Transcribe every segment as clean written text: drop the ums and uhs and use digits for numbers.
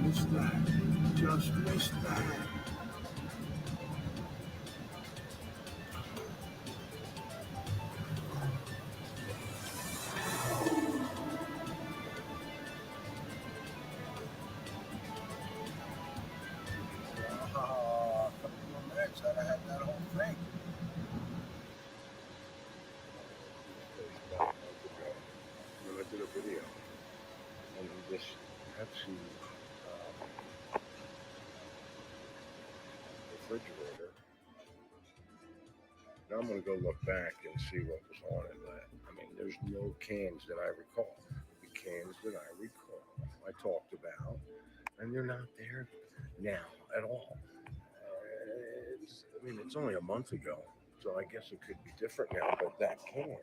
missed that. Just missed that. A couple more minutes, I'd have had that whole thing. About a month ago, when I did a video, and this Pepsi refrigerator. Now I'm going to go look back and see what was on it. I mean, there's no cans that I recall. The cans that I recall, I talked about, and they're not there now at all. It's only a month ago, so I guess it could be different now, but that can.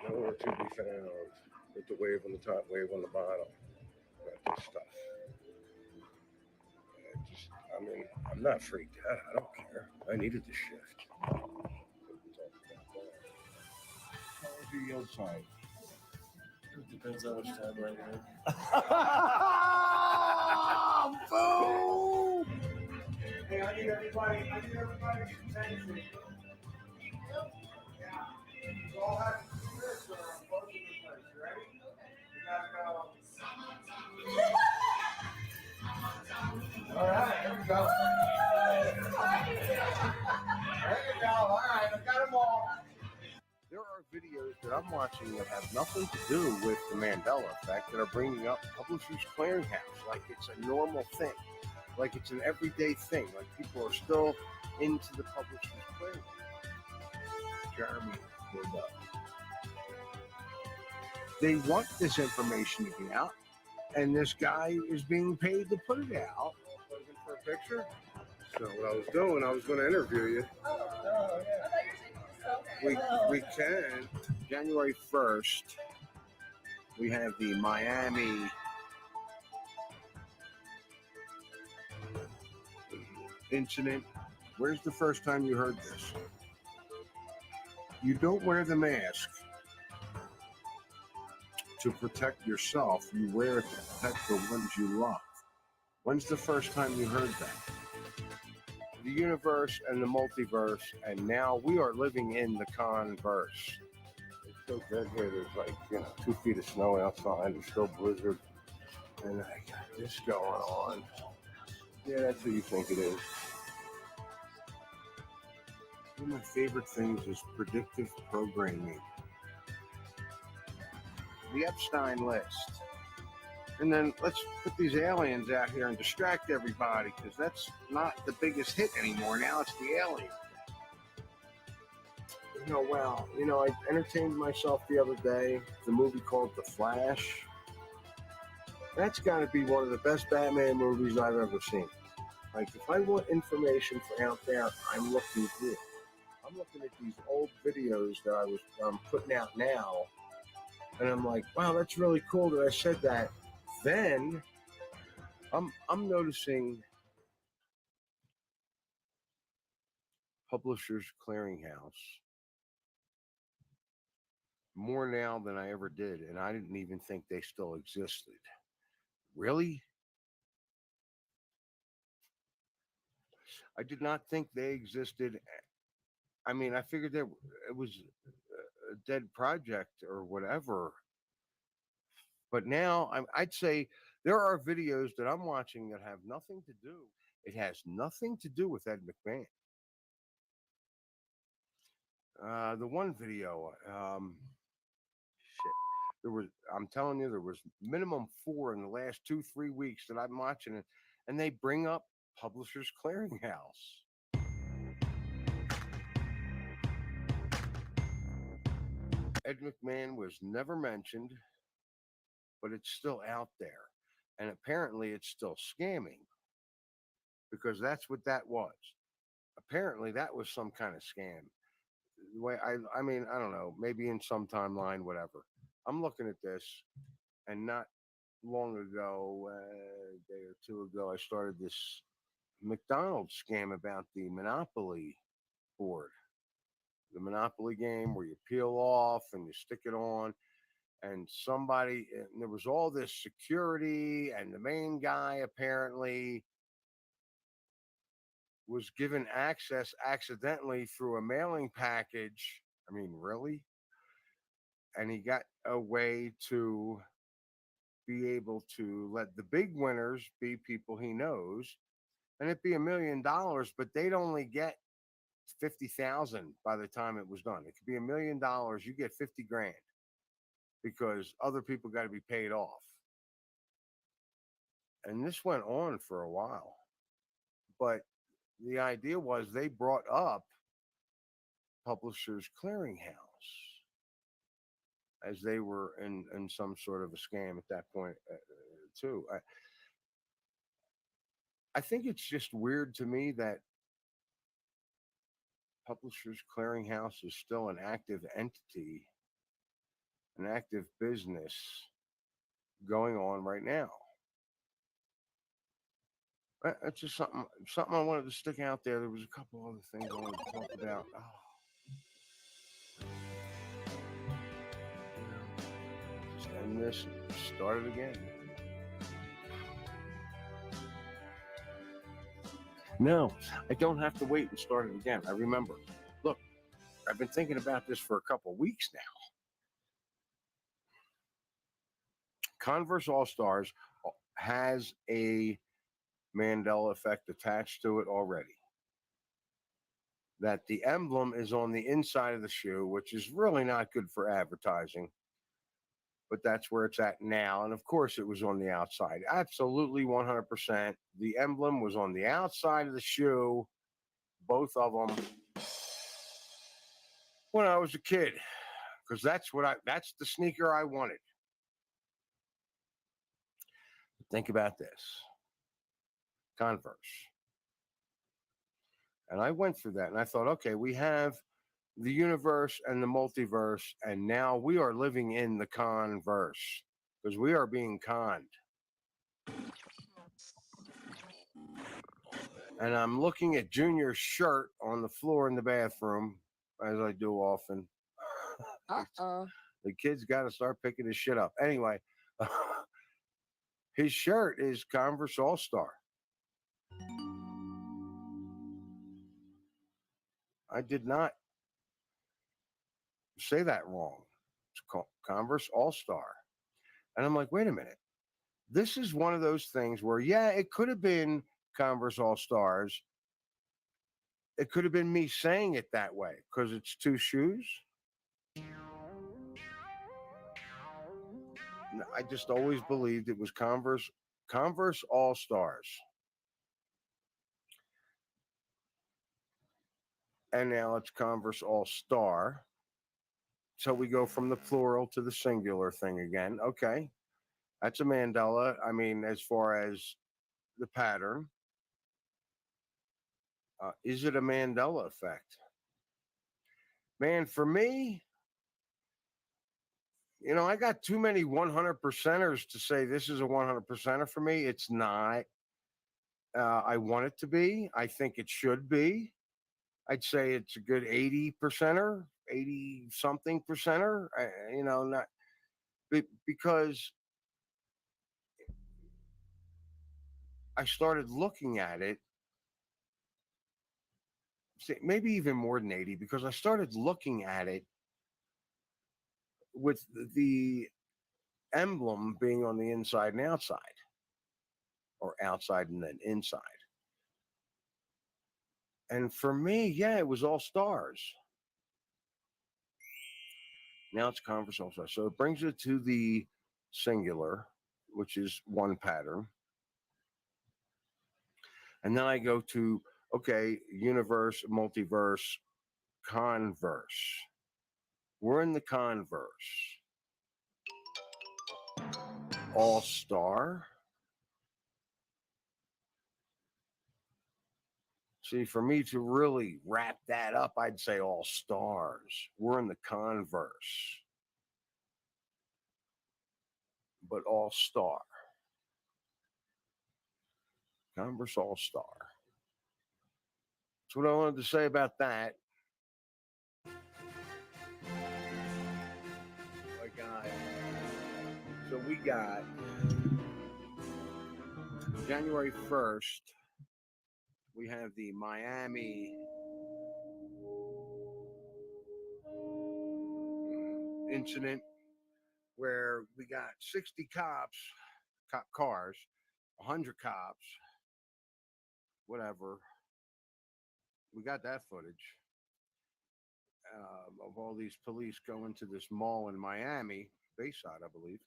Nowhere to be found with the wave on the top, wave on the bottom. Got this stuff. I'm not freaked out. I don't care. I needed the shift. How was your yield sign? It depends how much time I have. Boom! Hey, I need everybody's attention. Yeah. You all have to do this or I'm closing the place. You ready? You gotta go. All right, here we go. There you go. All right, I've got them all. There are videos that I'm watching that have nothing to do with the Mandela Effect that are bringing up Publishers Clearinghouse like it's a normal thing, like it's an everyday thing, like people are still into the Publishers Clearinghouse. Jeremy Corbell. They want this information to be out, and this guy is being paid to put it out. Looking for a picture? So what I was doing, I was going to interview you. Oh, yeah. We can. January 1st, we have the Miami incident. Where's the first time you heard this? You don't wear the mask to protect yourself. You wear it to protect the ones you love. When's the first time you heard that? The universe and the multiverse, and now we are living in the Converse. It's so dead here. There's 2 feet of snow outside. There's still blizzard, and I got this going on. Yeah, that's what you think it is. One of my favorite things is predictive programming. The Epstein list. And then let's put these aliens out here and distract everybody, because that's not the biggest hit anymore. Now it's the alien. I entertained myself the other day. The movie called The Flash. That's got to be one of the best Batman movies I've ever seen. Like, if I want information for out there, I'm looking through. I'm looking at these old videos that I'm putting out now, and I'm like, wow, that's really cool that I said that. Then I'm noticing Publishers Clearinghouse more now than I ever did, and I didn't even think they still existed. Really? I did not think they existed. I mean, I figured that it was a dead project or whatever. But now I'd say there are videos that I'm watching that have nothing to do. It has nothing to do with Ed McMahon. The one video, I'm telling you, there was minimum 4 in the last 2-3 weeks that I'm watching it, and they bring up Publishers Clearinghouse. Ed McMahon was never mentioned, but it's still out there. And apparently it's still scamming, because that's what that was. Apparently that was some kind of scam. I don't know, maybe in some timeline, whatever. I'm looking at this, and not long ago, a day or 2 ago, I started this McDonald's scam about the Monopoly board. the Monopoly game where you peel off and you stick it on. And there was all this security, and the main guy apparently was given access accidentally through a mailing package. I mean, really? And he got a way to be able to let the big winners be people he knows, and it'd be $1 million, but they'd only get 50,000 by the time it was done. It could be $1 million, you get 50 grand because other people got to be paid off. And this went on for a while, but the idea was they brought up Publishers Clearinghouse as they were in some sort of a scam at that point too. I think it's just weird to me that Publishers Clearinghouse is still an active entity, an active business going on right now. That's just something I wanted to stick out there. There was a couple other things I wanted to talk about. Just end this and start it again. No, I don't have to wait and start it again. I remember. Look, I've been thinking about this for a couple of weeks now. Converse All Stars has a Mandela Effect attached to it already. That the emblem is on the inside of the shoe, which is really not good for advertising, but that's where it's at now. And of course, it was on the outside. Absolutely 100%. The emblem was on the outside of the shoe, both of them, when I was a kid, because that's the sneaker I wanted. Think about this. Converse. And I went through that and I thought, okay, we have the universe and the multiverse, and now we are living in the converse because we are being conned. And I'm looking at Junior's shirt on the floor in the bathroom, as I do often. The kid's got to start picking his shit up. Anyway, his shirt is Converse All Star. I did not say that wrong. It's called Converse All Star. And I'm like, wait a minute. This is one of those things where, yeah, it could have been Converse All Stars. It could have been me saying it that way because it's two shoes. I just always believed it was Converse All Stars. And now it's Converse All Star. So we go from the plural to the singular thing again. Okay. That's a Mandela. I mean, as far as the pattern, is it a Mandela effect? Man, for me, I got too many 100%ers to say this is a 100%er for me. It's not. I want it to be. I think it should be. I'd say it's a good 80%er, 80 something percenter. Not because I started looking at it. Maybe even more than 80, because I started looking at it with the emblem being on the inside and outside, or outside and then inside. And for me, yeah, it was all stars. Now it's Converse All Star. So it brings it to the singular, which is one pattern. And then I go to, okay, universe, multiverse, converse. We're in the converse. All Star. See, for me to really wrap that up, I'd say all stars. We're in the converse. But all star. Converse All Star. That's what I wanted to say about that. we got January 1st, we have the Miami incident where we got 60 cop cars, 100 cops, whatever. We got that footage of all these police going to this mall in Miami, Bayside, I believe.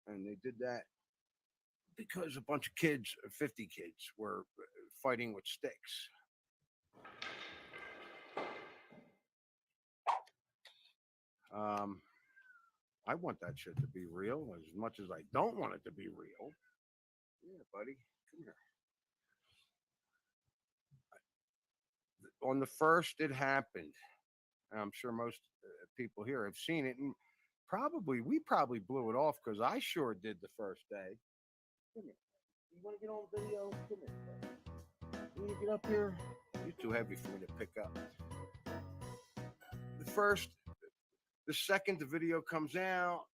And they did that because a bunch of kids, 50 kids, were fighting with sticks. I want that shit to be real as much as I don't want it to be real. Yeah, buddy, come here. On the 1st, it happened. I'm sure most people here have seen it, and we probably blew it off because I sure did the first day. Come here. You want to get on video? Come here. You want to get up here? You're too heavy for me to pick up. The second the video comes out,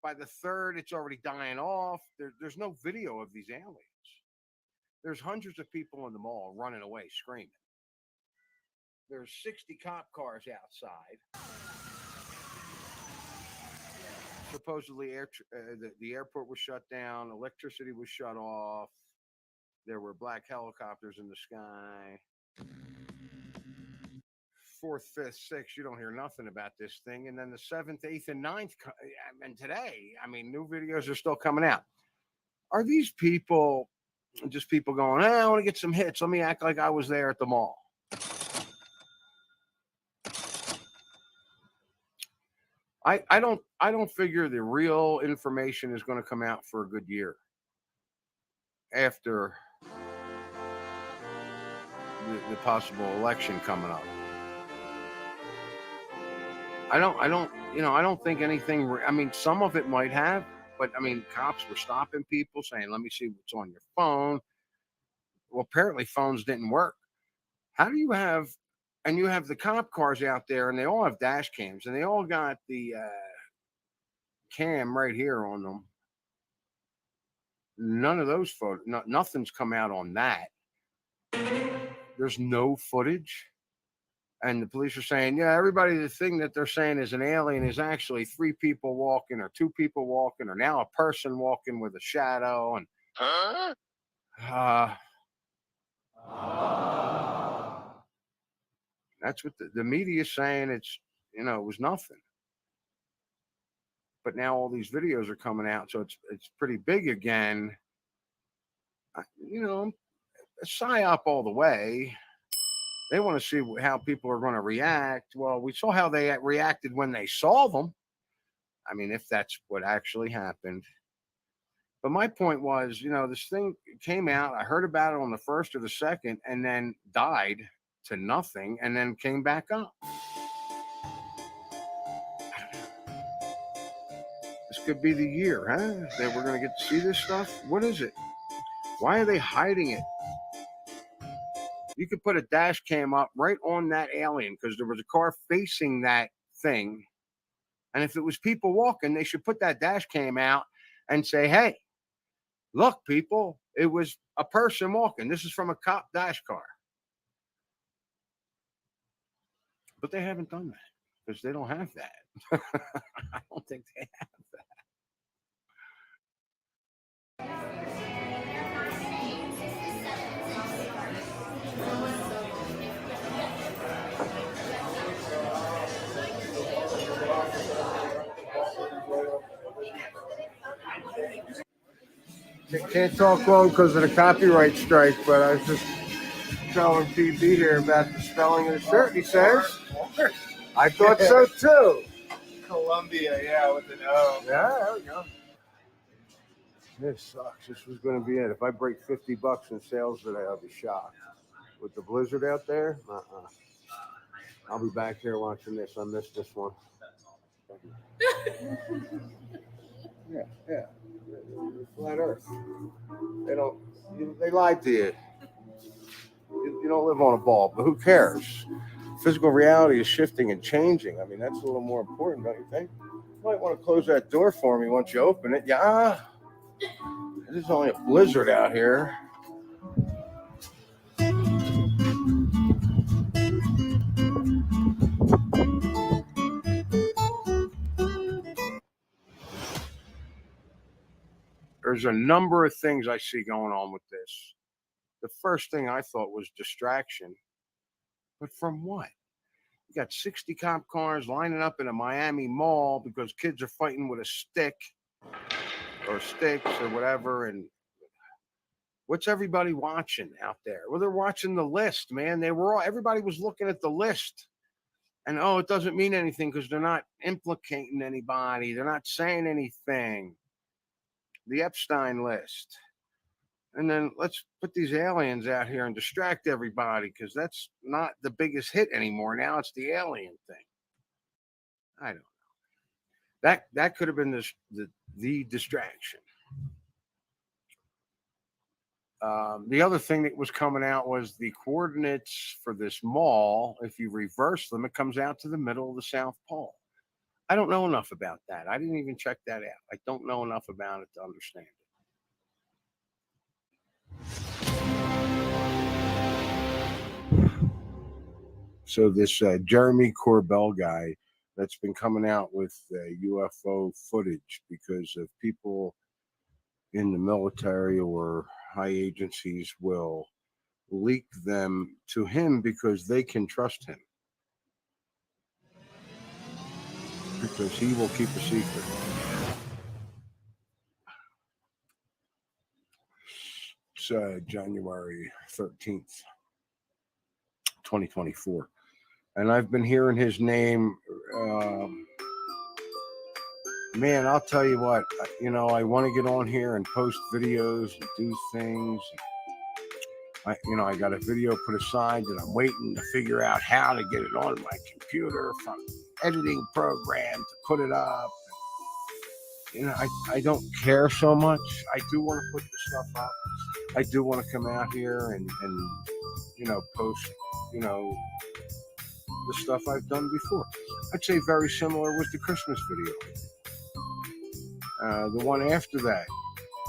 by the third, it's already dying off. There's no video of these aliens. There's hundreds of people in the mall running away, screaming. There's 60 cop cars outside. Supposedly, the airport was shut down. Electricity was shut off. There were black helicopters in the sky. 4th, 5th, 6th, you don't hear nothing about this thing. And then the 7th, 8th, and 9th, and today, I mean, new videos are still coming out. Are these people just people going, I want to get some hits. Let me act like I was there at the mall. I don't figure the real information is going to come out for a good year after the possible election coming up. I don't think anything. I mean, some of it might have, but I mean, cops were stopping people saying, "Let me see what's on your phone." Well, apparently phones didn't work. How do you have, and you have the cop cars out there, and they all have dash cams, and they all got the cam right here on them. None of those photos, nothing's come out on that. There's no footage. And the police are saying, yeah, the thing that they're saying is an alien is actually 3 people walking or 2 people walking or now a person walking with a shadow. And that's what the media is saying. It's, it was nothing. But now all these videos are coming out, so it's pretty big again. A psyop all the way. They want to see how people are going to react. Well, we saw how they reacted when they saw them. I mean, if that's what actually happened. But my point was, this thing came out. I heard about it on the 1st or the 2nd and then died to nothing and then came back up. This could be the year, huh? That we're going to get to see this stuff. What is it? Why are they hiding it? You could put a dash cam up right on that alien because there was a car facing that thing. And if it was people walking, they should put that dash cam out and say, hey, look, people, it was a person walking. This is from a cop dash car. But they haven't done that because they don't have that. I don't think they have that. Can't talk long because of the copyright strike, but I was just telling PB here about the spelling of the shirt. He says, I thought so too. Columbia, yeah, with an O. Yeah, there we go. This sucks. This was going to be it. If I break $50 in sales today, I'll be shocked. With the blizzard out there, I'll be back here watching this. I missed this one. Yeah. Flat Earth. They lied to you. You don't live on a ball, but who cares? Physical reality is shifting and changing. I mean, that's a little more important, don't you think? might want to close that door for me once you open it. Yeah. It is only a blizzard out here. There's a number of things I see going on with this. The first thing I thought was distraction. But from what? You got 60 cop cars lining up in a Miami mall because kids are fighting with a stick or sticks or whatever. And what's everybody watching out there? Well, they're watching the list, man. Everybody was looking at the list. And it doesn't mean anything because they're not implicating anybody. They're not saying anything. The Epstein list. And then let's put these aliens out here and distract everybody because that's not the biggest hit anymore. Now it's the alien thing. I don't know. That could have been the distraction. The other thing that was coming out was the coordinates for this mall. If you reverse them, it comes out to the middle of the South Pole. I don't know enough about that. I didn't even check that out. I don't know enough about it to understand it. So this Jeremy Corbell guy that's been coming out with UFO footage because of people in the military or high agencies will leak them to him because they can trust him. Because he will keep a secret. It's January 13th, 2024. And I've been hearing his name. Man, I'll tell you what, I want to get on here and post videos and do things. I got a video put aside that I'm waiting to figure out how to get it on my computer from editing program to put it up. I don't care so much. I do want to put the stuff up. I do want to come out here and post, the stuff I've done before. I'd say very similar was the Christmas video. The one after that,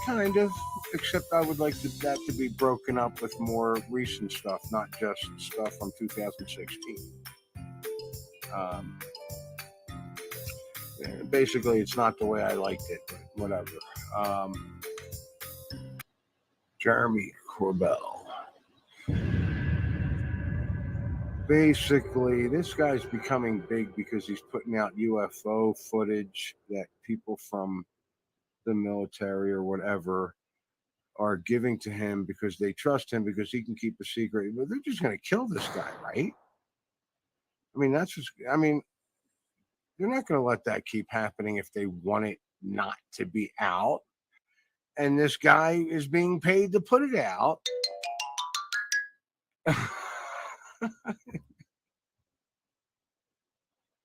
kind of, except I would like that to be broken up with more recent stuff, not just stuff from 2016. Basically, it's not the way I liked it, but whatever. Jeremy Corbell. Basically, this guy's becoming big because he's putting out UFO footage that people from the military or whatever are giving to him because they trust him because he can keep a secret. But they're just going to kill this guy, right? They're not going to let that keep happening if they want it not to be out. And this guy is being paid to put it out.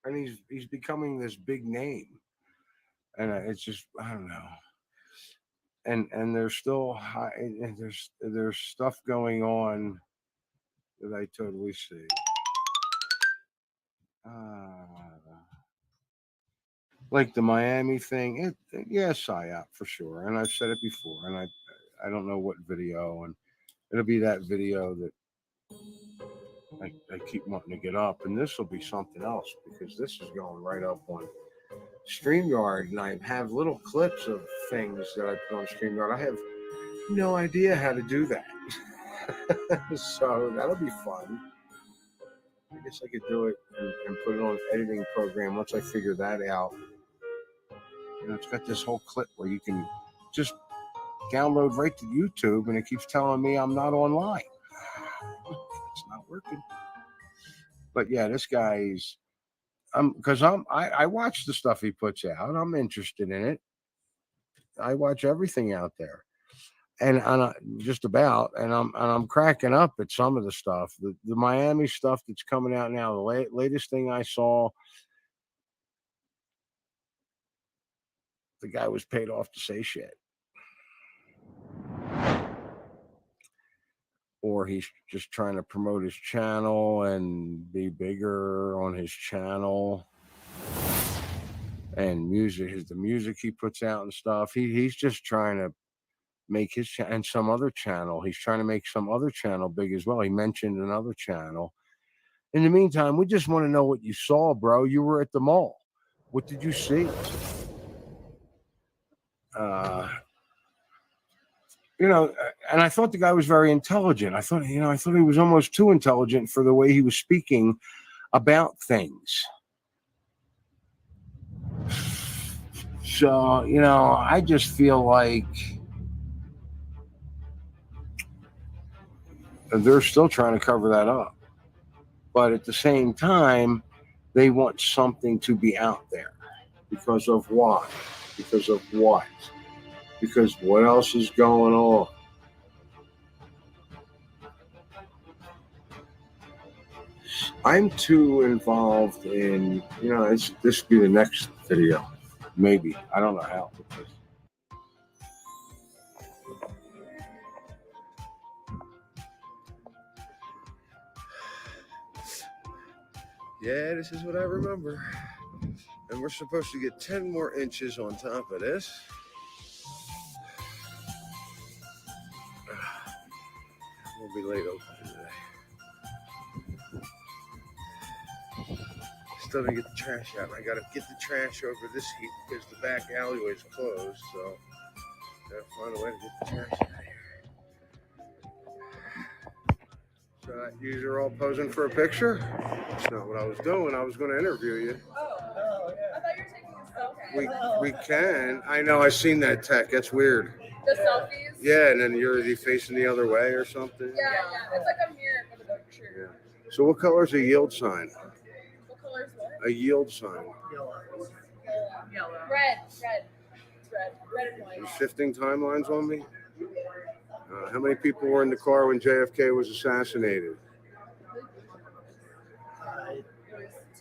And he's becoming this big name. And it's just, I don't know. And there's still high, and there's stuff going on that I totally see. Like the Miami thing, psyop for sure. And I've said it before, and I don't know what video, and it'll be that video that I keep wanting to get up, and this will be something else because this is going right up on StreamYard, and I have little clips of things that I put on StreamYard. I have no idea how to do that. So that'll be fun. I guess I could do it and put it on an editing program once I figure that out. It's got this whole clip where you can just download right to YouTube, and it keeps telling me I'm not online. It's not working. But yeah, this guy's because I watch the stuff he puts out. I'm interested in it. I watch everything out there, and just about, and I'm cracking up at some of the stuff. The Miami stuff that's coming out now. The latest thing I saw, the guy was paid off to say shit, or he's just trying to promote his channel and be bigger on his channel. and the music he puts out and stuff. He's just trying to make his and some other channel. He's trying to make some other channel big as well. He mentioned another channel. In the meantime, we just want to know what you saw, bro. You were at the mall. What did you see? And I thought the guy was very intelligent. I thought he was almost too intelligent for the way he was speaking about things. So, I just feel like they're still trying to cover that up. But at the same time, they want something to be out there. Because of what? Because of what? Because what else is going on? I'm too involved in, this could be the next video. Maybe. I don't know how. Yeah, this is what I remember. And we're supposed to get 10 more inches on top of this. We'll be late open today. Still didn't get the trash out. I gotta get the trash over this heat because the back alleyway's closed, so gotta find a way to get the trash out of here. So you are all posing for a picture? That's not what I was doing. I was gonna interview you. Oh, I thought you were taking a selfie. We can. I know, I've seen that tech. That's weird. The selfies? Yeah, and then you're facing the other way or something? Yeah. It's like a mirror for the picture. Yeah. So what color is a yield sign? What color is what? A yield sign. Yellow. Red. It's red. Red and white. You're shifting timelines on me? How many people were in the car when JFK was assassinated?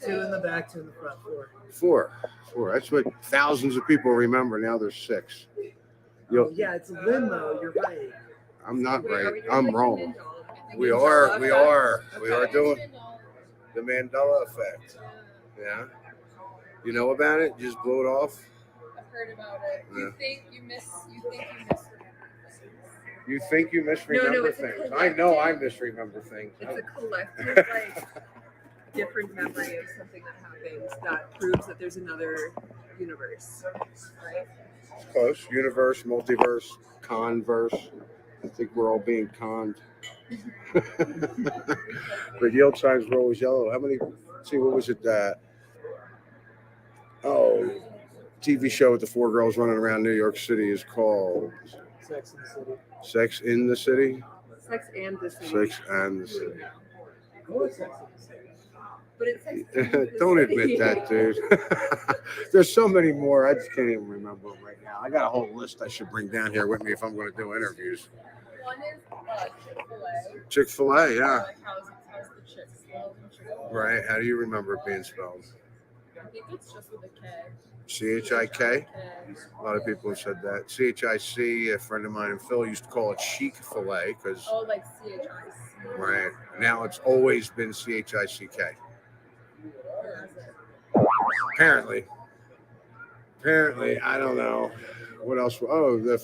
2 in the back, 2 in the front, 4. That's what thousands of people remember. Now there's 6. Yeah, it's a limo. You're right. I'm not right. I'm wrong. We are doing the Mandela Effect. Yeah. You know about it? You just blew it off? I've heard about it. Yeah. You think you misremember things. You think you misremember things. I know I misremember things. It's a collective, different memory of something that happens that proves that there's another universe, right? It's close. Universe, multiverse, converse. I think we're all being conned. But yield signs were always yellow. How many? See, what was it? TV show with the 4 girls running around New York City is called Sex in the City. Sex in the City? Sex and the City. Sex and the City. Or Sex in the City. But it's Sex and the Don't City. admit that, dude. There's so many more. I just can't even remember them right now. I got a whole list I should bring down here with me if I'm going to do interviews. One is Chick-fil-A. Chick-fil-A, yeah. Like how's the chick spelled in Chick-fil-A? Right. How do you remember it being spelled? I think it's just with a K. C-H-I-K? A lot of people have said that. C-H-I-C, a friend of mine in Philly used to call it chic-fil-A because, Oh, like C-H-I-C. right. Now it's always been C-H-I-C-K. Apparently, I don't know. What else? Oh, the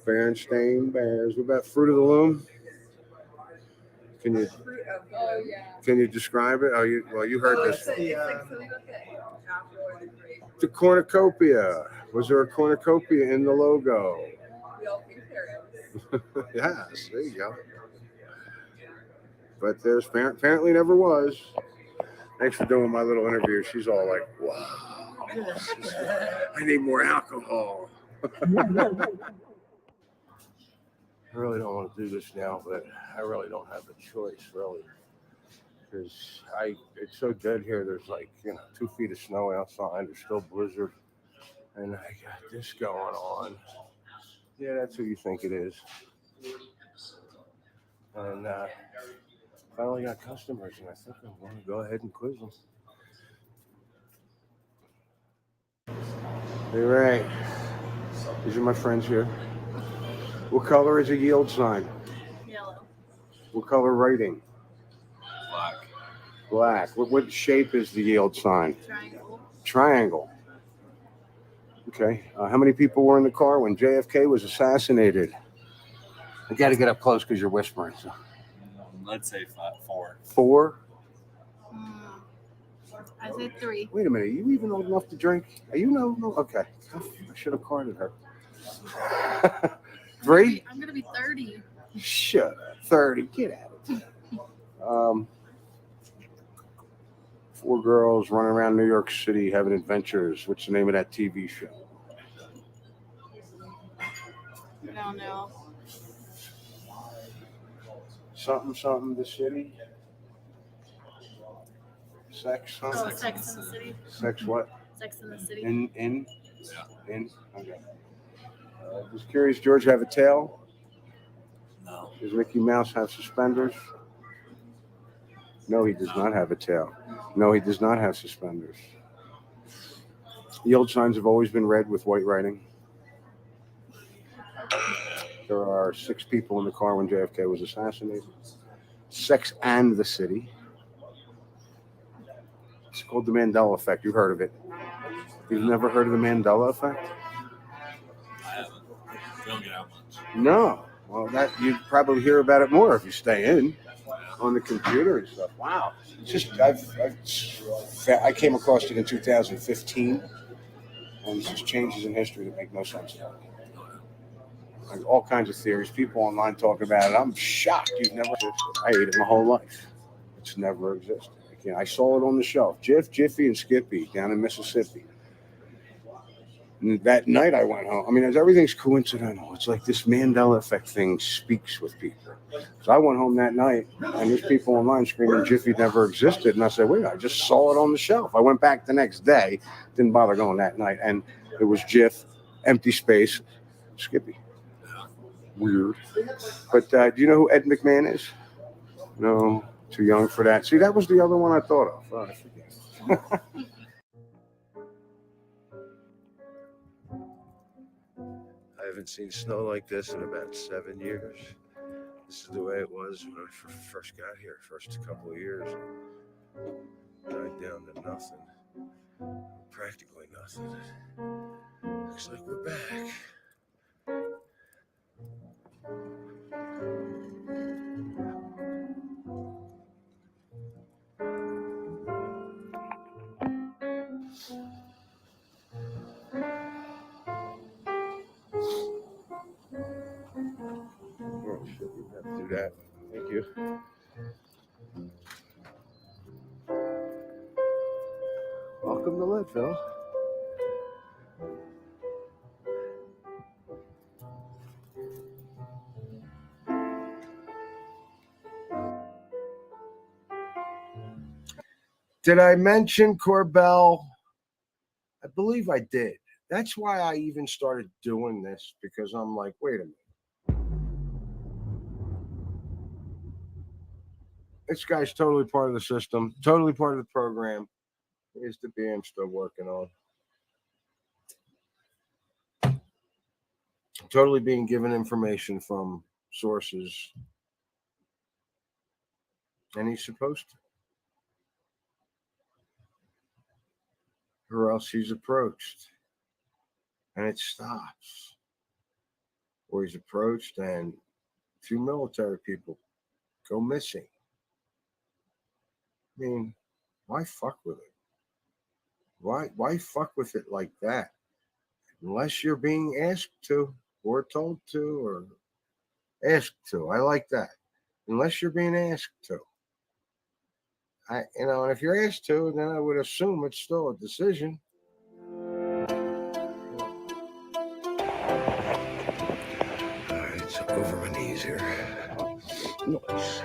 Berenstain Bears. What about Fruit of the Loom? Can you Oh, yeah. Can you describe it? You heard this. It's like something with the apple and the grape. The cornucopia. Was there a cornucopia in the logo? We all think there is. Yes, there you go. But there's apparently never was. Thanks for doing my little interview. She's all like, wow, I need more alcohol. I really don't want to do this now, but I really don't have a choice, really. Because it's so dead here. There's 2 feet of snow outside. There's still blizzard. And I got this going on. Yeah, that's who you think it is. And finally got customers, and I think I'm going to go ahead and quiz them. Hey, Ray. These are my friends here. What color is a yield sign? Yellow. What color writing? Black. Black. What shape is the yield sign? Triangle. Triangle. Okay. How many people were in the car when JFK was assassinated? I got to get up close because you're whispering. So. Let's say 4. 4? I say 3. Wait a minute. Are you even old enough to drink? Are you no? Okay. I should have carded her. 3? I'm gonna be 30. Shut up. 30. Get out of it. 4 girls running around New York City having adventures. What's the name of that TV show? I don't know. Something, the city. Sex, huh? Oh, Sex in the City. Sex what? Sex in the City. In? Yeah. In? Okay. Does Curious George have a tail? No. Does Mickey Mouse have suspenders? No, he does not have a tail. No, he does not have suspenders. Yield signs have always been red with white writing. There are 6 people in the car when JFK was assassinated. Sex and the City. It's called the Mandela Effect. You've heard of it. You've never heard of the Mandela Effect? I haven't. We don't get out much. No. Well, that you'd probably hear about it more if you stay in on the computer and stuff. Wow. It's just I came across it in 2015, and it's just changes in history that make no sense. Like all kinds of theories. People online talking about it. I'm shocked you've never existed. I ate it my whole life. It's never existed. Again, I saw it on the shelf. Jiffy, and Skippy down in Mississippi. And that night I went home. I mean, everything's coincidental. It's like this Mandela Effect thing speaks with people. So I went home that night, and there's people online screaming Jiffy never existed. And I said, wait, I just saw it on the shelf. I went back the next day, didn't bother going that night. And it was Jiff, empty space, Skippy. Weird. But do you know who Ed McMahon is? No, too young for that. See, that was the other one I thought of. Oh, I forget. I haven't seen snow like this in about 7 years. This is the way it was when I first got here, first couple of years. Died down to nothing. Practically nothing. Looks like we're back. Oh, shit, we have to do that. Thank you. Welcome to Leadville. Did I mention Corbell? I believe I did. That's why I even started doing this, because I'm like, wait a minute. This guy's totally part of the system, totally part of the program. Here's the B I'm still working on. Totally being given information from sources. And he's supposed to. Or else he's approached. And it stops. Or he's approached and 2 military people go missing. I mean, why fuck with it? Why fuck with it like that? Unless you're being asked to, or told to, or asked to. I like that. Unless you're being asked to. And if you're asked to, then I would assume it's still a decision. All right, so over my knees here. Nice.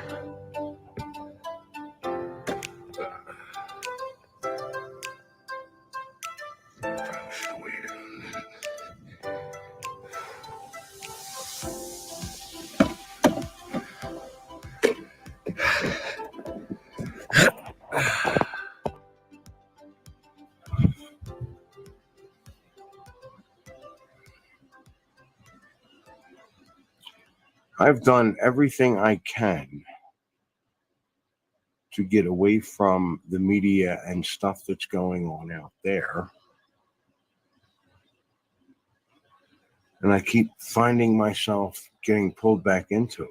I've done everything I can to get away from the media and stuff that's going on out there. And I keep finding myself getting pulled back into it.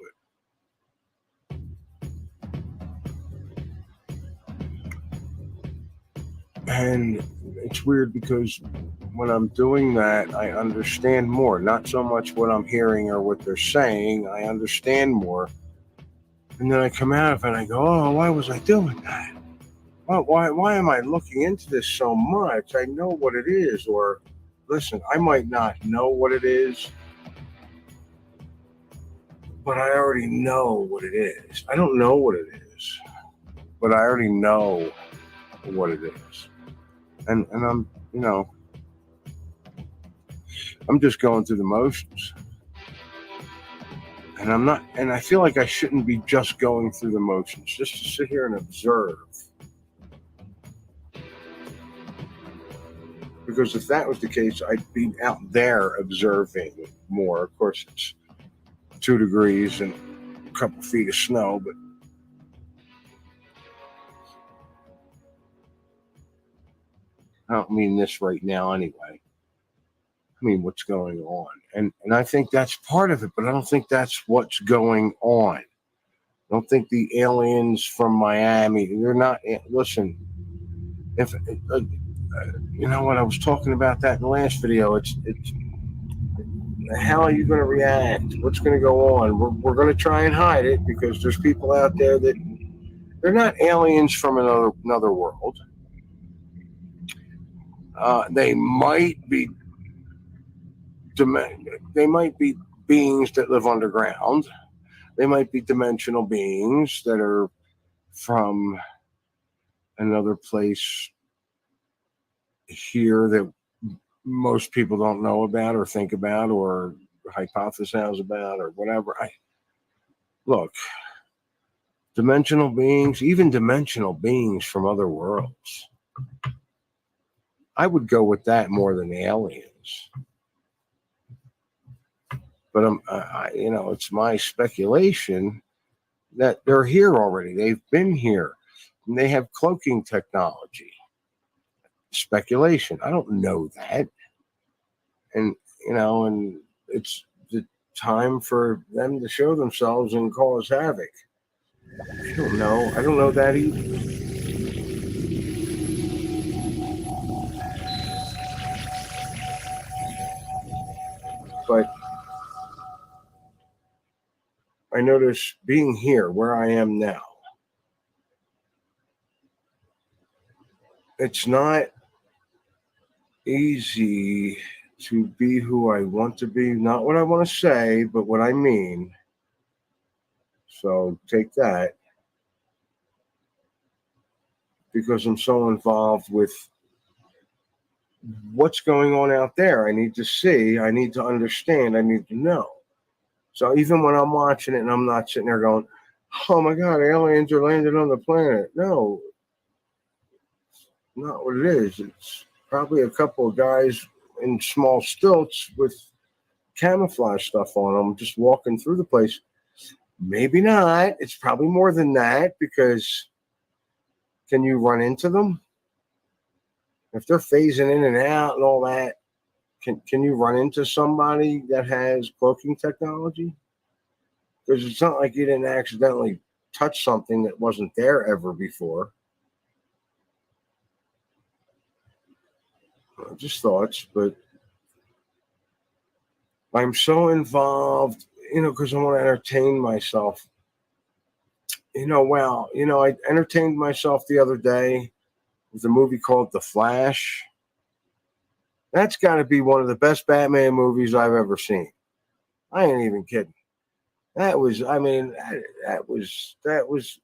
And it's weird because when I'm doing that, I understand more. Not so much what I'm hearing or what they're saying. I understand more. And then I come out of it and I go, oh, why was I doing that? Why am I looking into this so much? I know what it is. Or, listen, I might not know what it is, but I already know what it is. I don't know what it is, but I already know what it is. And I'm, I'm just going through the motions. And I'm not, and I feel like I shouldn't be just going through the motions, just to sit here and observe. Because if that was the case, I'd be out there observing more. Of course, it's 2 degrees and a couple feet of snow, but I don't mean this right now anyway. I mean what's going on. And I think that's part of it, but I don't think that's what's going on. I don't think the aliens from Miami, they're not, listen, if, you know what, I was talking about that in the last video, it's how are you going to react? What's going to go on? We're going to try and hide it because there's people out there that they're not aliens from another world. They might be beings that live underground. They might be dimensional beings that are from another place here that most people don't know about or think about or hypothesize about or whatever. Look, dimensional beings, even dimensional beings from other worlds, I would go with that more than the aliens. But it's my speculation that they're here already. They've been here, and they have cloaking technology. Speculation. I don't know that, and it's the time for them to show themselves and cause havoc. I don't know. I don't know that either. But I notice being here where I am now, it's not easy to be who I want to be. Not what I want to say, but what I mean. So take that. Because I'm so involved with what's going on out there. I need to see, I need to understand, I need to know. So even when I'm watching it and I'm not sitting there going, oh my God, aliens are landing on the planet. No, not what it is. It's probably a couple of guys in small stilts with camouflage stuff on them, just walking through the place. Maybe not. It's probably more than that, because can you run into them? If they're phasing in and out and all that, can you run into somebody that has cloaking technology? Because it's not like you didn't accidentally touch something that wasn't there ever before. Just thoughts, but I'm so involved, because I want to entertain myself. I entertained myself the other day with a movie called The Flash. That's got to be one of the best Batman movies I've ever seen. I ain't even kidding. That was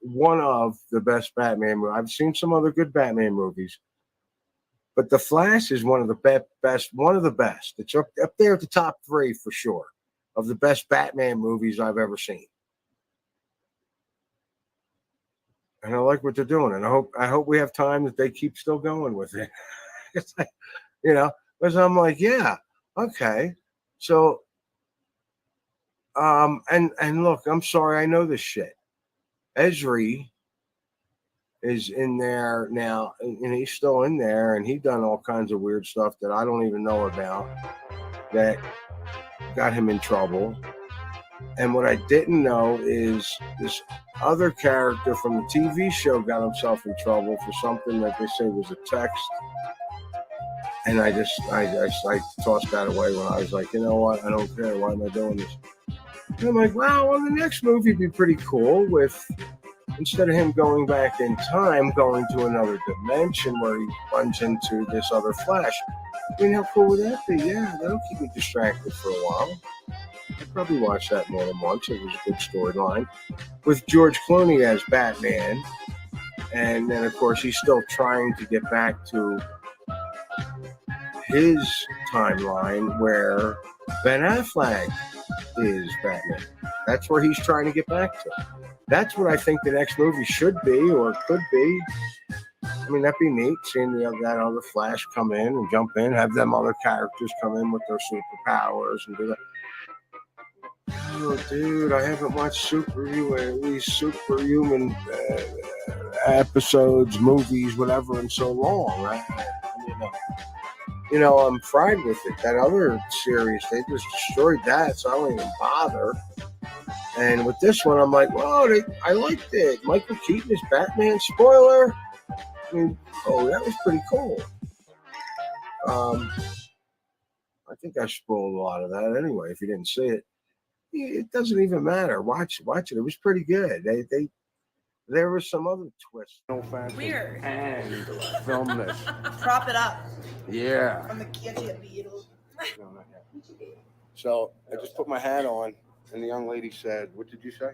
one of the best Batman movies. I've seen some other good Batman movies, but The Flash is one of the best. One of the best. It's up there at the top 3 for sure of the best Batman movies I've ever seen. And I like what they're doing, and I hope we have time that they keep still going with it. Because I'm like, yeah, okay. So, and look, I'm sorry, I know this shit. Esri is in there now, and he's still in there, and he done all kinds of weird stuff that I don't even know about. That got him in trouble. And what I didn't know is this other character from the TV show got himself in trouble for something that they say was a text. And I tossed that away when I was like, you know what? I don't care. Why am I doing this? And I'm like, well, the next movie would be pretty cool with, instead of him going back in time, going to another dimension where he runs into this other Flash. I mean, how cool would that be? Yeah, that'll keep me distracted for a while. I probably watched that more than once. It was a good storyline. With George Clooney as Batman. And then, of course, he's still trying to get back to his timeline where Ben Affleck is Batman. That's where he's trying to get back to. That's what I think the next movie should be or could be. I mean, that'd be neat, seeing that other Flash come in and jump in, have them other characters come in with their superpowers and do that. Oh, dude, I haven't watched superhuman episodes, movies, whatever, in so long. I'm fried with it. That other series, they just destroyed that, so I don't even bother. And with this one, I'm like, whoa, I liked it. Michael Keaton is Batman. Spoiler. I mean, that was pretty cool. I think I spoiled a lot of that anyway. If you didn't see it, it doesn't even matter. Watch it. It was pretty good. There were some other twists. Weird. And film this. Prop it up. Yeah. From the Kitchen Beetle. No, not yet. So I just put my hat on, and the young lady said, "What did you say?"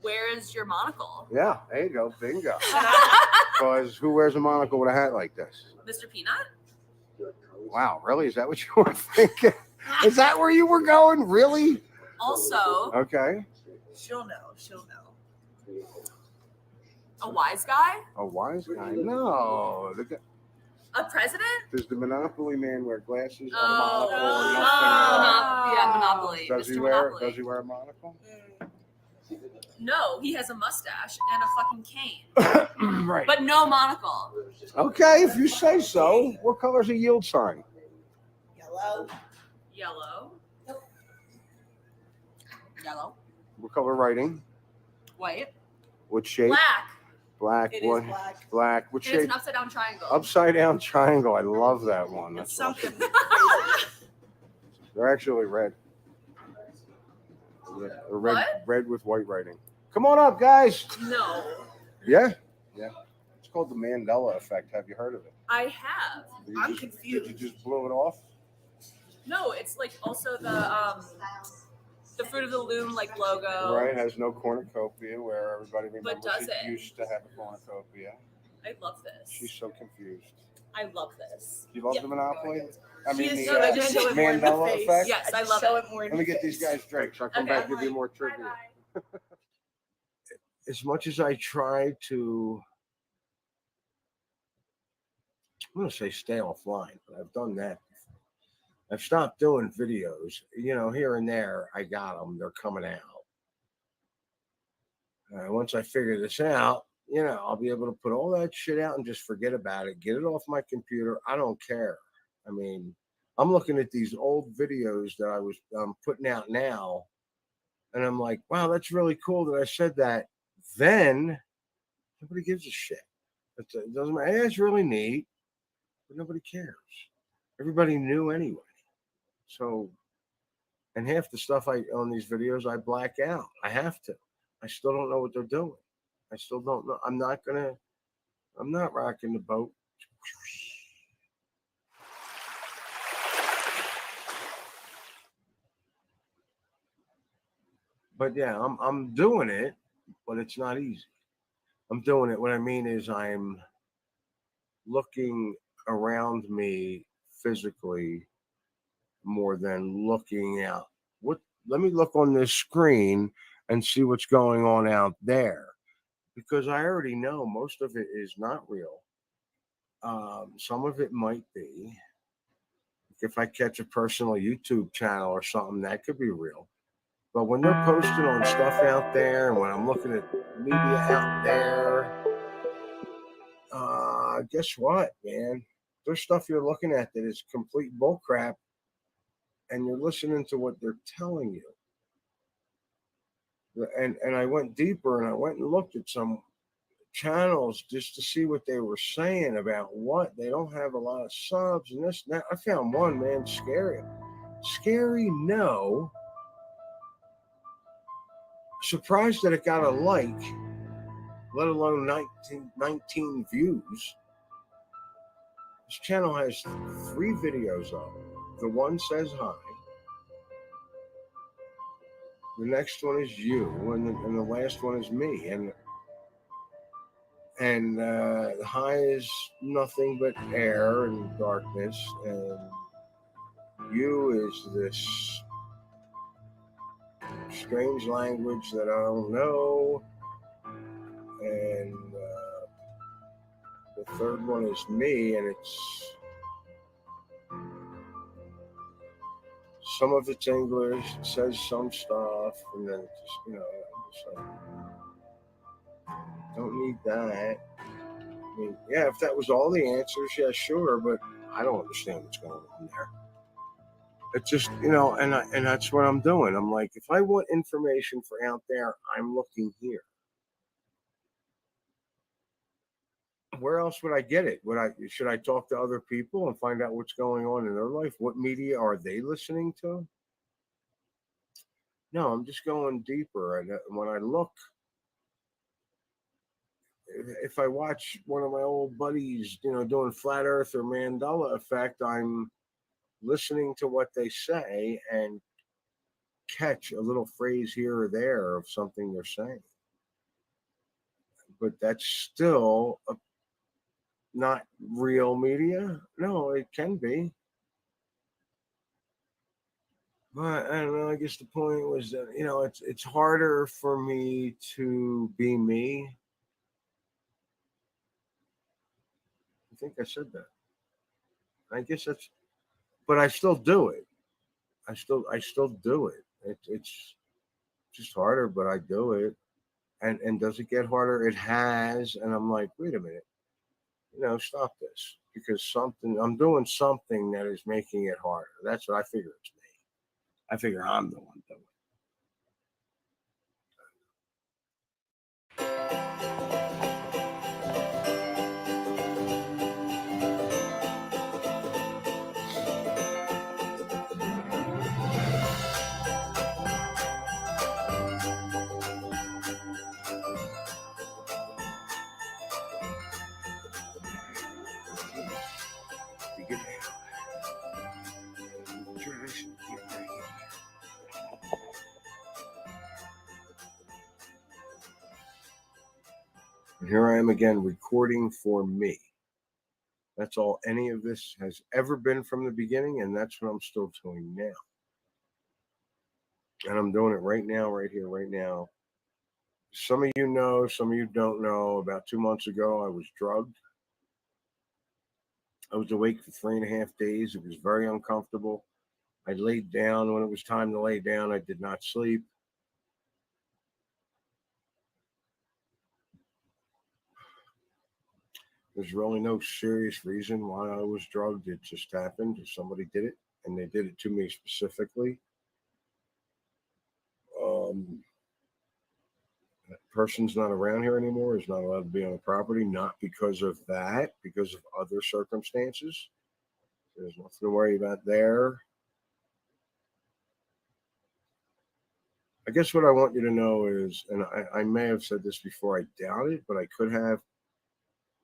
Where is your monocle? Yeah, there you go. Bingo. Because who wears a monocle with a hat like this? Mr. Peanut? Wow, really? Is that what you were thinking? Is that where you were going? Really? Also, Okay. she'll know. A wise guy? A wise guy? No. A president? Does the Monopoly man wear glasses? Oh, a monocle, or Monopoly. Does he Mr. wear? Monopoly. Does he wear a monocle? No, he has a mustache and a fucking cane. Right. But no monocle. Okay, if you say so. What color's a yield sign? Yellow. What color writing? White. What shape? Black. It What? is black. Black. What It is shape? an upside down triangle. Upside down triangle. I love that one. That's It's something. They're actually red. They're red. What? Red with white writing. Come on up, guys. No. Yeah. It's called the Mandela Effect. Have you heard of it? I have. I'm confused. Did you just blow it off? No, it's like also the Fruit of the Loom logo. Right. Has no cornucopia, where everybody remembers does it? used to have a cornucopia. I love this. She's so confused. I love this. You love the Monopoly? I mean, She is the so just show it more in the Mandela face. Effect? Yes, I love it. Let me get these guys drinks. I'll come Okay. back and give you more trivia. As much as I try to, I'm going to say stay offline, but I've done that. I've stopped doing videos. Here and there, I got them. They're coming out. Once I figure this out, I'll be able to put all that shit out and just forget about it. Get it off my computer. I don't care. I mean, I'm looking at these old videos that I was putting out now, and I'm like, wow, that's really cool that I said that. Then nobody gives a shit. It doesn't matter. Hey, it's really neat, but nobody cares. Everybody knew anyway. So, and half the stuff on these videos, I black out. I have to. I still don't know what they're doing. I still don't know. I'm not rocking the boat. But yeah, I'm doing it, but it's not easy. I'm doing it. What I mean is I'm looking around me physically more than looking out. Let me look on this screen and see what's going on out there, because I already know most of it is not real. Some of it might be. If I catch a personal YouTube channel or something, that could be real. But when they're posting on stuff out there, and when I'm looking at media out there, guess what, man? There's stuff you're looking at that is complete bullcrap. and you're listening to what they're telling you. And I went deeper and I went and looked at some channels just to see what they were saying about what they don't have a lot of subs and this and that. I found one, man, scary. Scary, no. Surprised that it got a like, let alone 19 views. This channel has 3 videos up. The one says hi. The next one is you, and the last one is me. And the high is nothing but air and darkness, and you is this strange language that I don't know. And the third one is me, and it's some of it's English, it says some stuff, and then it just, I'm just like, don't need that. I mean, yeah, if that was all the answers, yeah, sure, but I don't understand what's going on there. It's just, and that's what I'm doing. I'm like, if I want information for out there, I'm looking here. Where else would I get it? Should I talk to other people and find out what's going on in their life? What media are they listening to? No, I'm just going deeper. And when I look, if I watch one of my old buddies, doing Flat Earth or Mandela Effect, I'm listening to what they say and catch a little phrase here or there of something they're saying. But that's still not real media. No, it can be. But I don't know. I guess the point was that it's harder for me to be me. I think I said that. I guess that's, but I still do it. I still do it. It's just harder, but I do it. And does it get harder? It has. And I'm like, wait a minute. Stop this, because I'm doing something that is making it harder. That's what I figure it's me. I figure I'm the one doing it. And here I am again recording for me. That's all any of this has ever been from the beginning, and that's what I'm still doing now. And I'm doing it right now, right here, right now. Some of you know, some of you don't know. About 2 months ago, I was drugged. I was awake for 3.5 days. It was very uncomfortable. I laid down when it was time to lay down. I did not sleep. There's really no serious reason why I was drugged. It just happened. Somebody did it, and they did it to me specifically. That person's not around here anymore. Is not allowed to be on the property, not because of that, because of other circumstances. There's nothing to worry about there. I guess what I want you to know is, and I may have said this before, I doubt it, but I could have.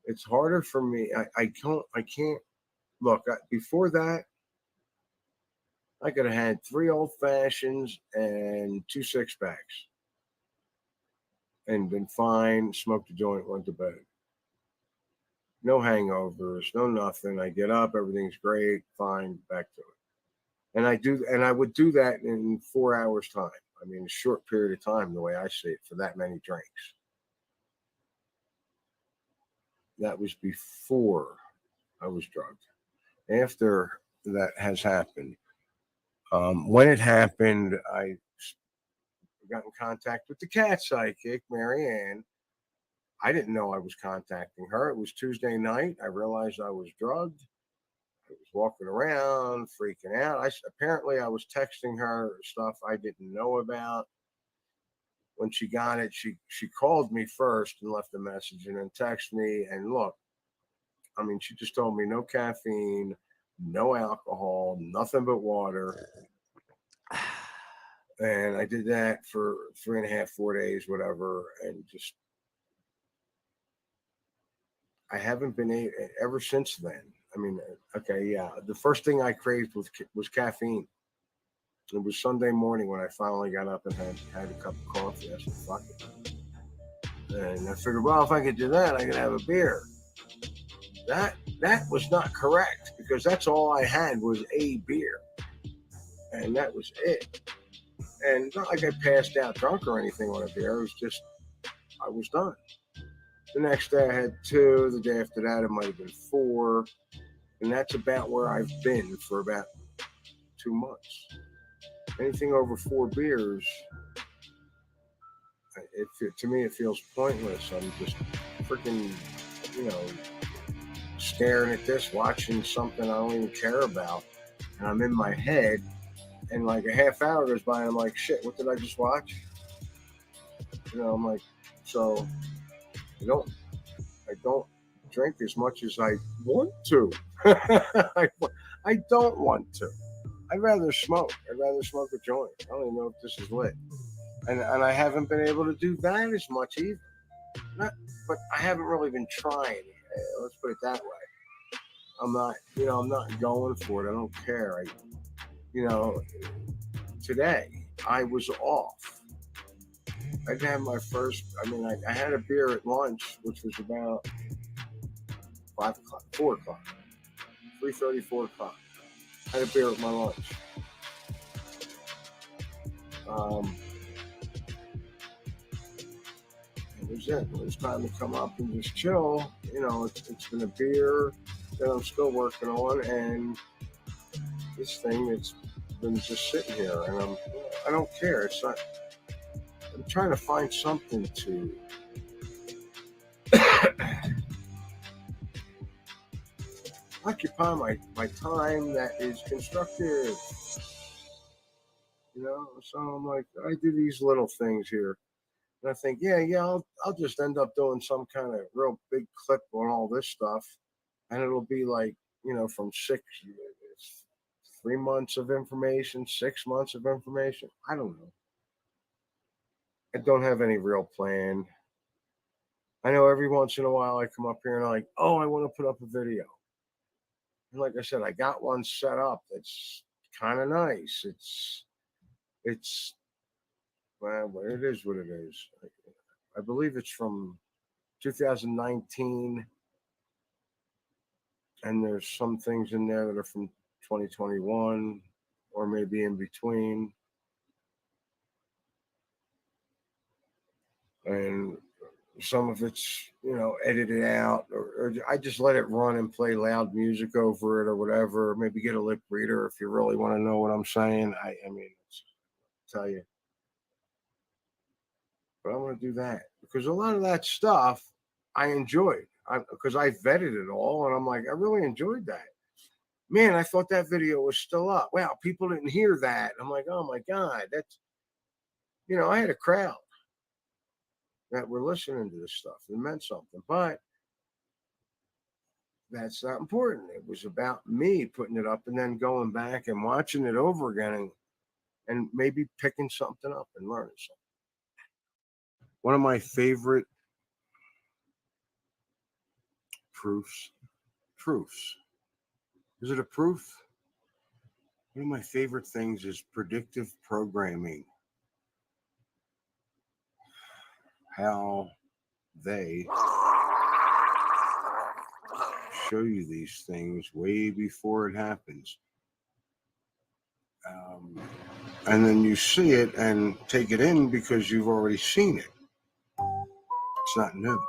It's harder for me. I can't look, before that, I could have had 3 old fashions and 2 6-packs and been fine, smoked a joint, went to bed. No hangovers, no nothing. I get up, everything's great, fine, back to it. And I would do that in 4 hours time. I mean, a short period of time, the way I see it, for that many drinks. That was before I was drugged. After that has happened, when it happened, I got in contact with the cat psychic, Marianne. I didn't know I was contacting her. It was Tuesday night. I realized I was drugged. was walking around, freaking out. Apparently I was texting her stuff I didn't know about. When she got it, she called me first and left a message and then texted me. And look, I mean, she just told me no caffeine, no alcohol, nothing but water. And I did that for 3.5, 4 days, whatever. And just, I haven't been able, ever since then. I mean, okay, yeah. The first thing I craved was caffeine. It was Sunday morning when I finally got up and had a cup of coffee. I said, fuck it. And I figured, well, if I could do that, I could have a beer. That was not correct, because that's all I had was a beer. And that was it. And not like I passed out drunk or anything on a beer. It was just, I was done. The next day I had 2. The day after that it might have been 4. And that's about where I've been for about 2 months. Anything over 4 beers, to me it feels pointless. I'm just freaking, staring at this, watching something I don't even care about. And I'm in my head, and like a half hour goes by and I'm like, shit, what did I just watch? I'm like, so I don't drink as much as I want to. I don't want to. I'd rather smoke. I'd rather smoke a joint. I don't even know if this is lit. And I haven't been able to do that as much either. But I haven't really been trying. Let's put it that way. I'm not going for it. I don't care. Today I was off. I didn't have my first, I had a beer at lunch, which was about 5 o'clock, 4 o'clock, 3:30, 4 o'clock. I had a beer at my lunch. It was it. It was time to come up and just chill. It's been a beer that I'm still working on, and this thing that's been just sitting here, and I don't care. It's not. I'm trying to find something to occupy my time that is constructive. So I'm like, I do these little things here. And I think, I'll just end up doing some kind of real big clip on all this stuff. And it'll be like, from 3 months of information, 6 months of information. I don't know. I don't have any real plan. I know every once in a while I come up here and I'm like, oh, I want to put up a video. And like I said, I got one set up that's kind of nice. It's well, it is what it is. I believe it's from 2019, and there's some things in there that are from 2021, or maybe in between. And some of it's, edited out, or I just let it run and play loud music over it or whatever. Maybe get a lip reader if you really want to know what I'm saying. I tell you. But I want to do that because a lot of that stuff I enjoyed because I vetted it all, and I'm like, I really enjoyed that. Man, I thought that video was still up. Wow, people didn't hear that. I'm like, oh my God, that's, I had a crowd that were listening to this stuff. It meant something, but that's not important. It was about me putting it up and then going back and watching it over again and maybe picking something up and learning something. One of my favorite proofs. Is it a proof? One of my favorite things is predictive programming. How they show you these things way before it happens. And then you see it and take it in because you've already seen it. It's not new.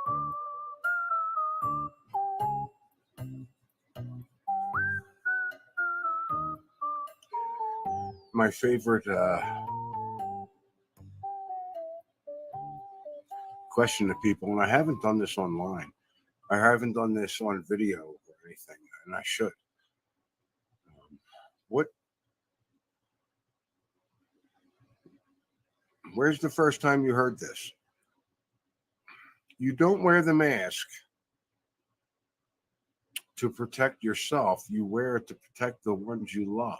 My favorite question to people, and I haven't done this online. I haven't done this on video or anything, and I should. Where's the first time you heard this? You don't wear the mask to protect yourself. You wear it to protect the ones you love.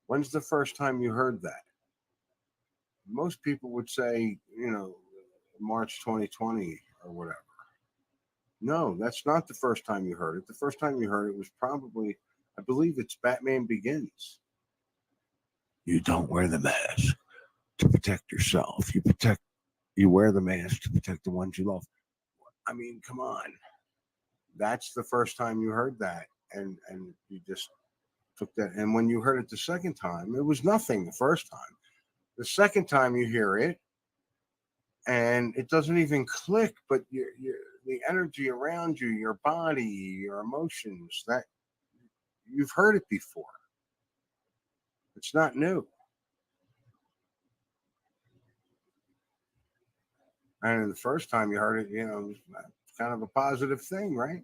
When's the first time you heard that? Most people would say, March 2020 or whatever. No, that's not the first time you heard it. The first time you heard it was probably, I believe it's Batman Begins. You don't wear the mask to protect yourself. You wear the mask to protect the ones you love. I mean, come on. That's the first time you heard that. And you just took that. And when you heard it the second time, it was nothing the first time. The second time you hear it, and it doesn't even click, but the energy around you, your body, your emotions, that you've heard it before. It's not new. And the first time you heard it, it was kind of a positive thing, right?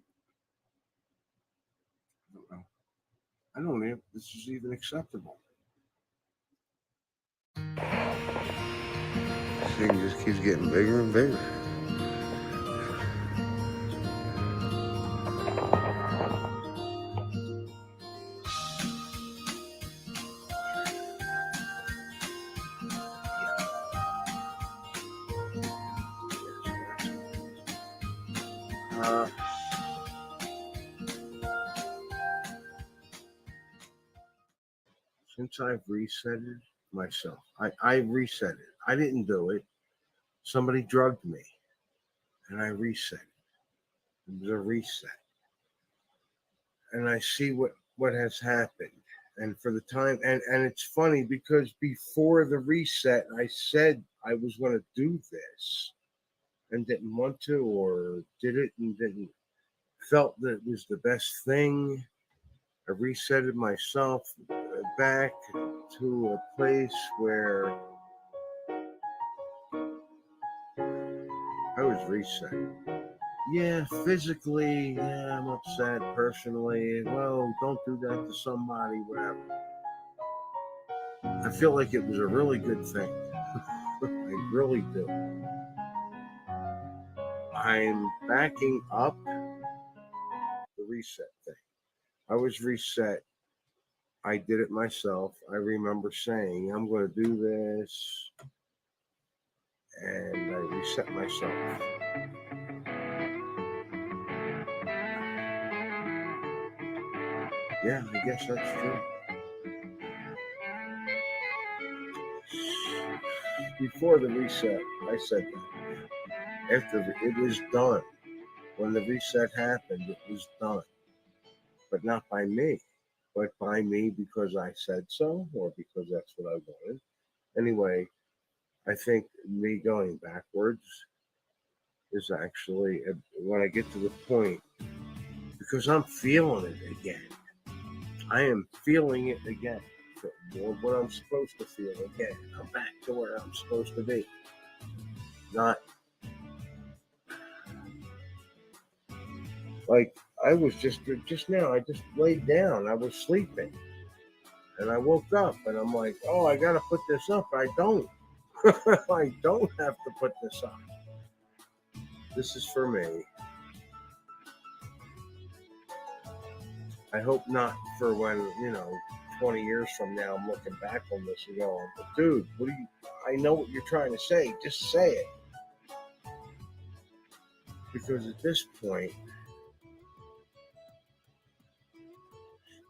I don't know if this is even acceptable. This thing just keeps getting bigger and bigger. Since I've resetted myself, I reset it. I didn't do it. Somebody drugged me, and I reset it. It was a reset. And I see what has happened. And for the time, and it's funny because before the reset, I said I was going to do this and didn't want to, or did it and didn't, felt that it was the best thing. I resetted myself back to a place where I was reset. Yeah, physically, yeah, I'm upset. Personally, well, don't do that to somebody, whatever. I feel like it was a really good thing. I really do. I'm backing up the reset thing. I was reset. I did it myself. I remember saying, I'm going to do this. And I reset myself. Yeah, I guess that's true. Before the reset, I said that. After it was done, when the reset happened, it was done. But not by me, but by me because I said so, or because that's what I wanted. Anyway, I think me going backwards is actually, when I get to the point, because I'm feeling it again. I am feeling it again. What I'm supposed to feel again. I'm back to where I'm supposed to be. Not like I was just now. I just laid down. I was sleeping. And I woke up and I'm like, oh, I got to put this up. I don't. I don't have to put this up. This is for me. I hope not for when, 20 years from now, I'm looking back on this and going, but dude, I know what you're trying to say. Just say it. Because at this point,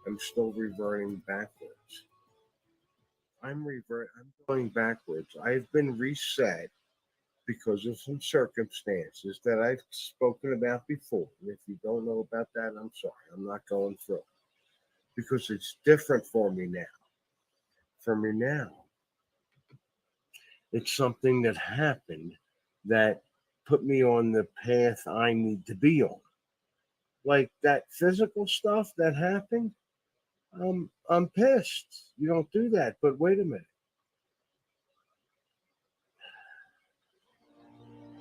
I'm still reverting backwards. I'm going backwards. I've been reset because of some circumstances that I've spoken about before. And if you don't know about that, I'm sorry. I'm not going through it. Because it's different for me now. For me now, it's something that happened that put me on the path I need to be on. Like that physical stuff that happened, I'm pissed. You don't do that. But wait a minute.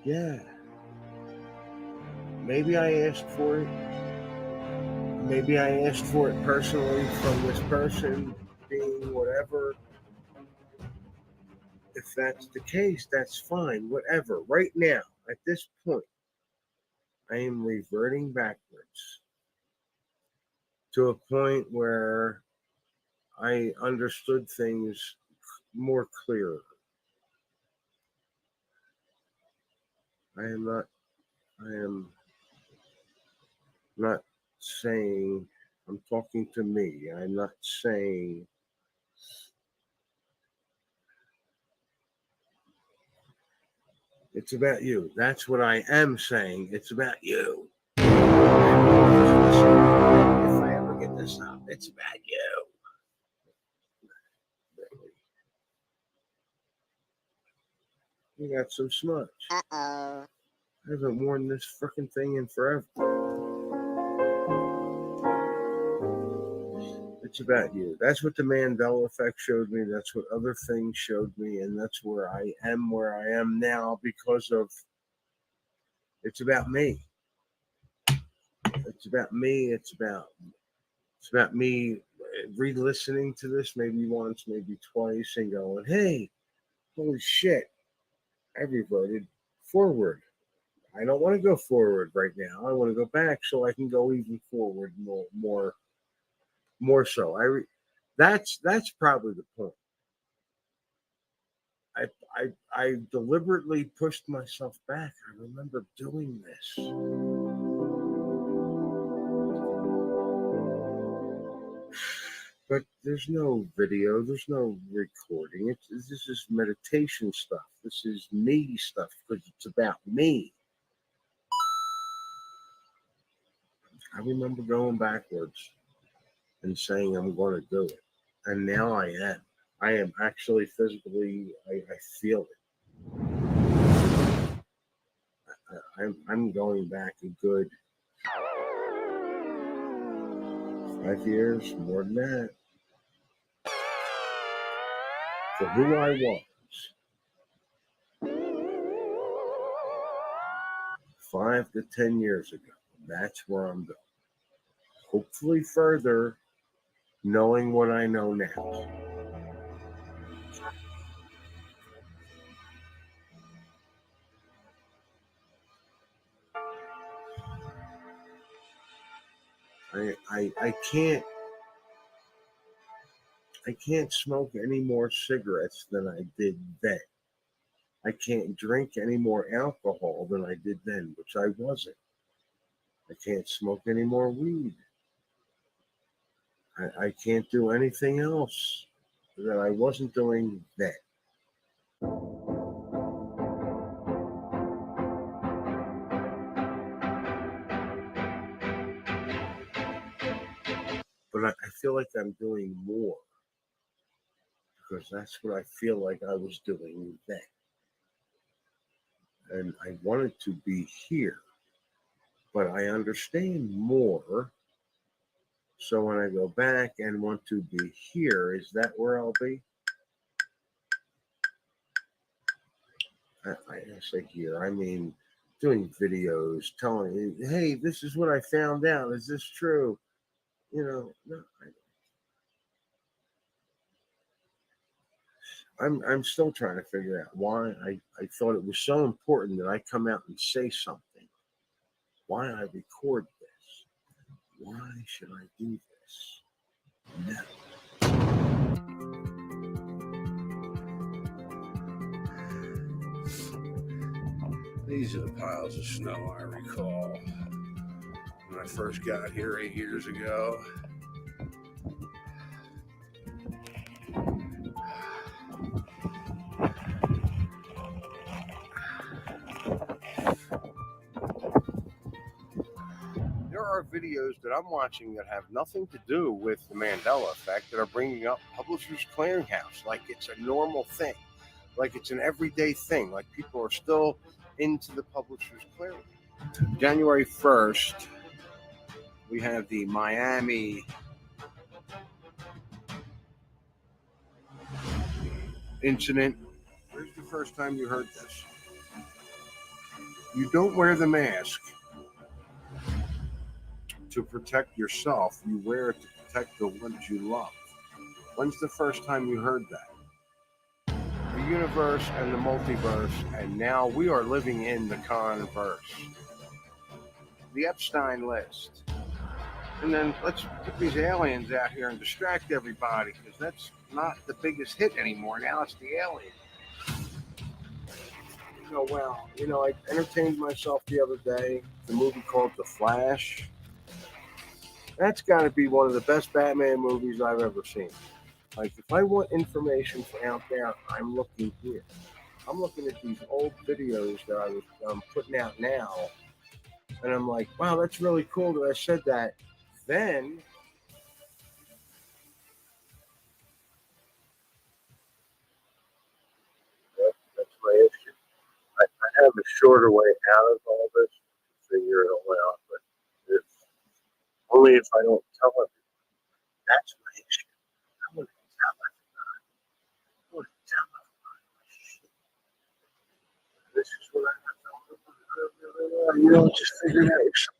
Yeah. Maybe I asked for it. Maybe I asked for it personally from this person. whatever. If that's the case, that's fine, whatever. Right now, at this point, I am reverting backwards to a point where I understood things more clearly. I am not saying, I'm talking to me. I'm not saying it's about you. That's what I am saying. It's about you. If I ever get this up, it's about you. You got some smudge. Uh-oh. I haven't worn this freaking thing in forever. It's about you. That's what the Mandela Effect showed me. That's what other things showed me. And that's where I am now because of it's about me. It's about me. It's about me re-listening to this maybe once, maybe twice, and going, hey, holy shit, I reverted forward. I don't want to go forward right now. I want to go back so I can go even forward more so. That's probably the point. I deliberately pushed myself back. I remember doing this. But there's no video, there's no recording. This is meditation stuff. This is me stuff because it's about me. I remember going backwards and saying I'm going to do it. And now I am. I am actually physically, I feel it. I'm going back a good 5 years, more than that, for who I was 5 to 10 years ago. That's where I'm going. Hopefully further, knowing what I know now. I can't smoke any more cigarettes than I did then. I can't drink any more alcohol than I did then, which I wasn't. I can't smoke any more weed. I can't do anything else that I wasn't doing then. But I feel like I'm doing more because that's what I feel like I was doing then. And I wanted to be here, but I understand more. So when I go back and want to be here, is that where I'll be? I say here, I mean doing videos, telling, hey, this is what I found out. Is this true? You know, no, I'm still trying to figure out why I thought it was so important that I come out and say something. Why I record this. Why should I do this? No. These are the piles of snow I recall when I first got here 8 years ago. There are videos that I'm watching that have nothing to do with the Mandela Effect that are bringing up Publishers Clearinghouse like it's a normal thing, like it's an everyday thing, like people are still into the Publishers Clearinghouse. January 1st, we have the Miami incident. Where's the first time you heard this? You don't wear the mask to protect yourself. You wear it to protect the ones you love. When's the first time you heard that? The universe and the multiverse, and now we are living in the converse. The Epstein list. And then let's put these aliens out here and distract everybody, because that's not the biggest hit anymore. Now it's the alien. Oh, wow. I entertained myself the other day. The movie called The Flash. That's got to be one of the best Batman movies I've ever seen. Like, if I want information from out there, I'm looking here. I'm looking at these old videos that I'm putting out now, and I'm like, wow, that's really cool that I said that. Then that's my issue. I have a shorter way out of all this to figure it all out, but it's only if I don't tell everyone. That's my issue. I want to tell everybody. I want to tell everybody my shit. This is what I have to. Just figure it out yourself.